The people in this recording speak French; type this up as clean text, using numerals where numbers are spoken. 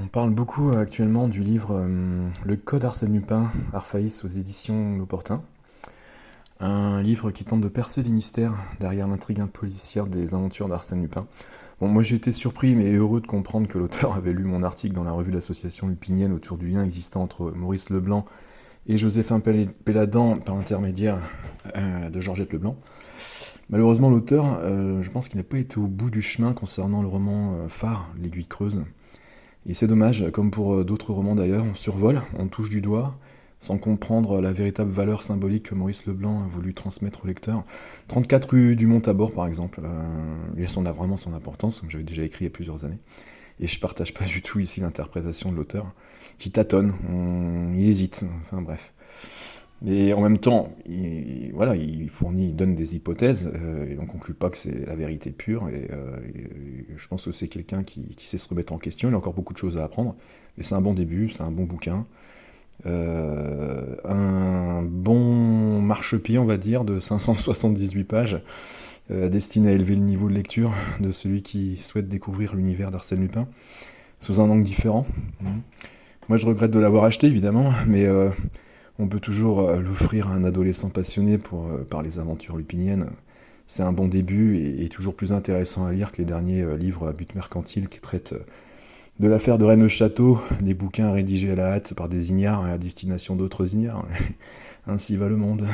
On parle beaucoup actuellement du livre Le Code Arsène Lupin, Arphaïs aux éditions L'Opportun. Un livre qui tente de percer les mystères derrière l'intrigue policière des aventures d'Arsène Lupin. Bon, moi j'ai été surpris mais heureux de comprendre que l'auteur avait lu mon article dans la revue de l'association lupinienne autour du lien existant entre Maurice Leblanc et Joséphin Péladan par l'intermédiaire de Georgette Leblanc. Malheureusement, l'auteur, je pense qu'il n'a pas été au bout du chemin concernant le roman phare, L'Aiguille creuse. Et c'est dommage, comme pour d'autres romans d'ailleurs, on survole, on touche du doigt, sans comprendre la véritable valeur symbolique que Maurice Leblanc a voulu transmettre au lecteur. 34 rue du Mont-Tabor, par exemple, lui a vraiment son importance, comme j'avais déjà écrit il y a plusieurs années. Et je partage pas du tout ici l'interprétation de l'auteur, qui tâtonne, il hésite, enfin bref. Et en même temps, voilà, il donne des hypothèses, et on conclut pas que c'est la vérité pure, et je pense que c'est quelqu'un qui sait se remettre en question, il a encore beaucoup de choses à apprendre, mais c'est un bon début, c'est un bon bouquin, un bon marchepied, on va dire, de 578 pages, destiné à élever le niveau de lecture de celui qui souhaite découvrir l'univers d'Arsène Lupin, sous un angle différent. Moi je regrette de l'avoir acheté, évidemment, mais on peut toujours l'offrir à un adolescent passionné par les aventures lupiniennes. C'est un bon début et toujours plus intéressant à lire que les derniers livres à but mercantile qui traitent de l'affaire de Rennes-le-Château, des bouquins rédigés à la hâte par des ignares à destination d'autres ignares. Ainsi va le monde.